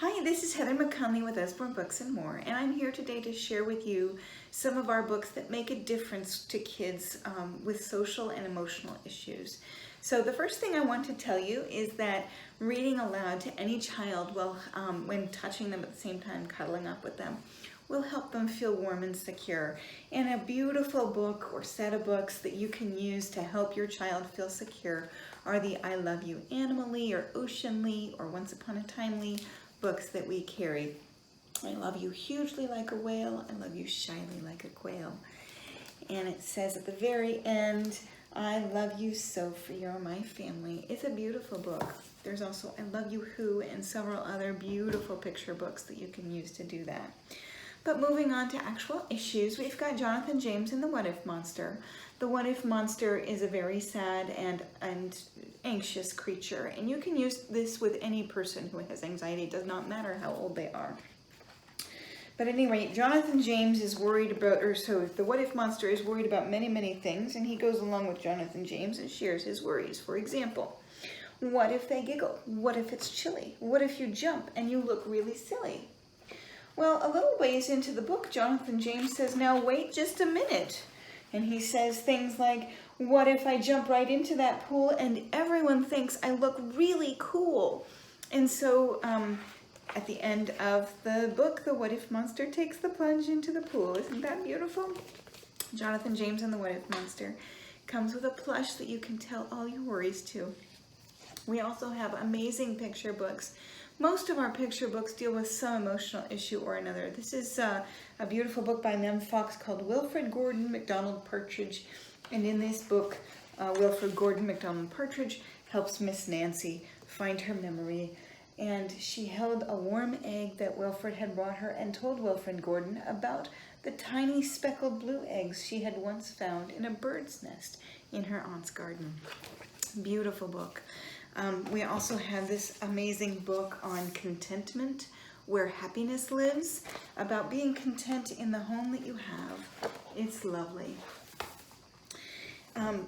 Hi, this is Heather McCunley with Usborne Books More, and I'm here today to share with you some of our books that make a difference to kids with social and emotional issues. So the first thing I want to tell you is that reading aloud to any child when touching them at the same time, cuddling up with them, will help them feel warm and secure. And a beautiful book or set of books that you can use to help your child feel secure are the I Love You Animally or Oceanly or Once Upon a Timely books that we carry. I love you hugely like a whale. I love you shyly like a quail. And it says at the very end, I love you so for you're my family. It's a beautiful book. There's also I Love You Who and several other beautiful picture books that you can use to do that. But moving on to actual issues, we've got Jonathan James and the What If Monster. The What If Monster is a very sad and anxious creature, and you can use this with any person who has anxiety. It does not matter how old they are. But at any rate, Jonathan James is worried about, the What If Monster is worried about many, many things, and he goes along with Jonathan James and shares his worries. For example, what if they giggle? What if it's chilly? What if you jump and you look really silly? Well, a little ways into the book, Jonathan James says, now wait just a minute. And he says things like, what if I jump right into that pool and everyone thinks I look really cool? And so at the end of the book, the What If Monster takes the plunge into the pool. Isn't that beautiful? Jonathan James and the What If Monster comes with a plush that you can tell all your worries to. We also have amazing picture books. Most of our picture books deal with some emotional issue or another. This is a beautiful book by Mem Fox called Wilfred Gordon MacDonald Partridge. And in this book, Wilfred Gordon MacDonald Partridge helps Miss Nancy find her memory. And she held a warm egg that Wilfred had brought her and told Wilfred Gordon about the tiny speckled blue eggs she had once found in a bird's nest in her aunt's garden. Beautiful book. We also have this amazing book on contentment, Where Happiness Lives, about being content in the home that you have. It's lovely.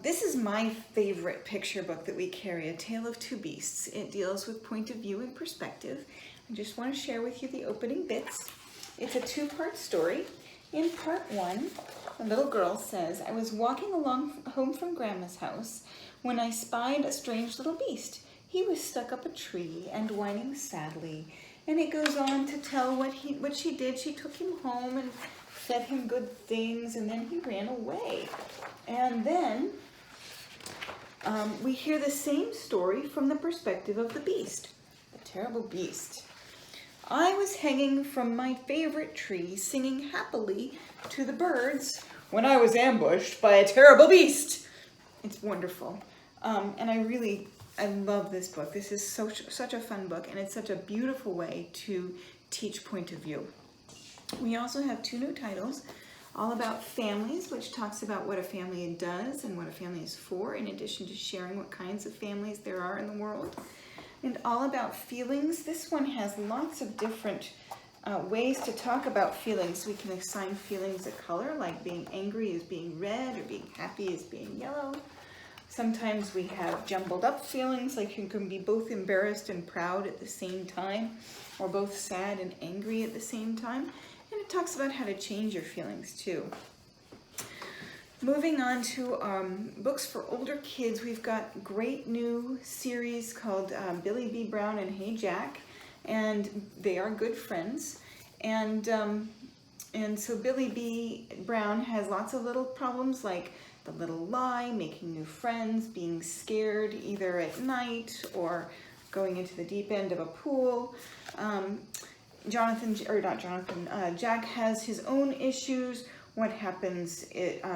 This is my favorite picture book that we carry, A Tale of Two Beasts. It deals with point of view and perspective. I just want to share with you the opening bits. It's a two-part story. In part one, a little girl says, I was walking along home from Grandma's house when I spied a strange little beast. He was stuck up a tree and whining sadly. And it goes on to tell what she did. She took him home and fed him good things, and then he ran away. And then we hear the same story from the perspective of the beast, the terrible beast. I was hanging from my favorite tree, singing happily to the birds when I was ambushed by a terrible beast. It's wonderful. And I love this book. This is such a fun book, and it's such a beautiful way to teach point of view. We also have two new titles, All About Families, which talks about what a family does and what a family is for, in addition to sharing what kinds of families there are in the world. And All About Feelings. This one has lots of different ways to talk about feelings. We can assign feelings a color, like being angry is being red or being happy is being yellow. Sometimes we have jumbled up feelings, like you can be both embarrassed and proud at the same time, or both sad and angry at the same time. And it talks about how to change your feelings too. Moving on to books for older kids, we've got a great new series called Billy B. Brown and Hey Jack, and they are good friends. And so Billy B. Brown has lots of little problems like the little lie, making new friends, being scared either at night or going into the deep end of a pool. Jack has his own issues. What happens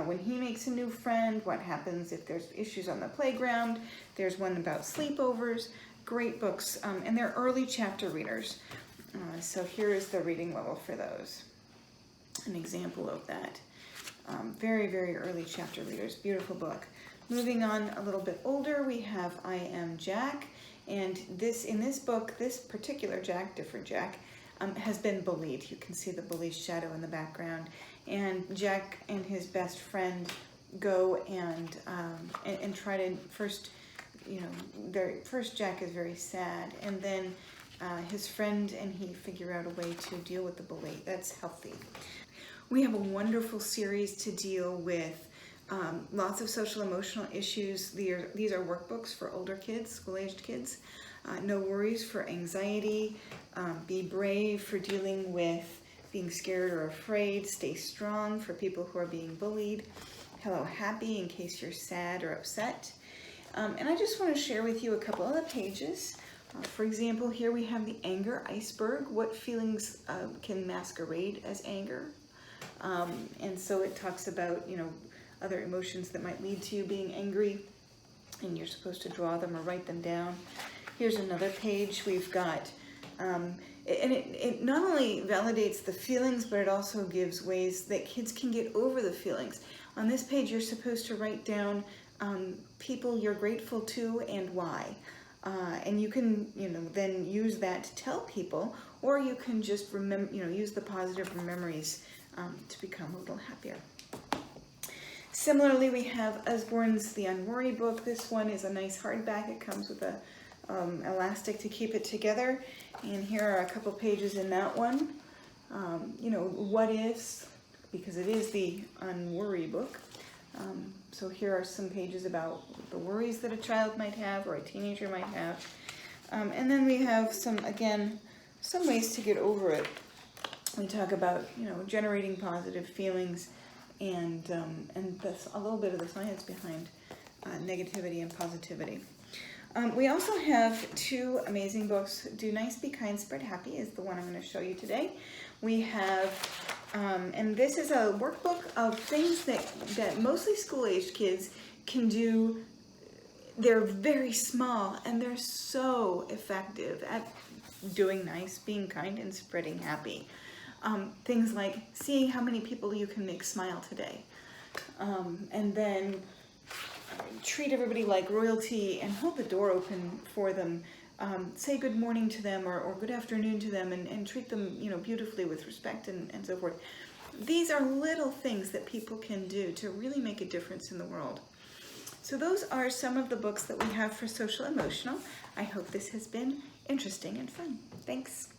when he makes a new friend? What happens if there's issues on the playground? There's one about sleepovers. Great books, and they're early chapter readers. So here is the reading level for those. An example of that. Very, very early chapter readers. Beautiful book. Moving on a little bit older, we have I Am Jack. And in this book, this particular Jack, different Jack, has been bullied. You can see the bully's shadow in the background. And Jack and his best friend go and try to first Jack is very sad. And then his friend and he figure out a way to deal with the bully. That's healthy. We have a wonderful series to deal with lots of social emotional issues. These are workbooks for older kids, school-aged kids. No Worries for anxiety. Be Brave for dealing with being scared or afraid. Stay Strong for people who are being bullied. Hello Happy in case you're sad or upset. And I just want to share with you a couple of the pages. For example, here we have the anger iceberg. What feelings can masquerade as anger? And so it talks about, other emotions that might lead to you being angry, and you're supposed to draw them or write them down. Here's another page. We've got, and it not only validates the feelings, but it also gives ways that kids can get over the feelings. On this page, you're supposed to write down people you're grateful to and why. And you can, then use that to tell people, or you can just remember, use the positive memories to become a little happier. Similarly, we have Usborne's The Unworried book. This one is a nice hardback. It comes with a elastic to keep it together. And here are a couple pages in that one. What ifs, because it is the Unworried book. So here are some pages about the worries that a child might have or a teenager might have. And then we have some ways to get over it. We talk about, generating positive feelings and a little bit of the science behind negativity and positivity. We also have two amazing books. Do Nice, Be Kind, Spread Happy is the one I'm going to show you today. We have, and this is a workbook of things that mostly school-aged kids can do. They're very small and they're so effective at doing nice, being kind, and spreading happy. Things like seeing how many people you can make smile today. And then treat everybody like royalty and hold the door open for them. Say good morning to them or good afternoon to them and treat them, beautifully with respect and so forth. These are little things that people can do to really make a difference in the world. So those are some of the books that we have for social emotional. I hope this has been interesting and fun. Thanks.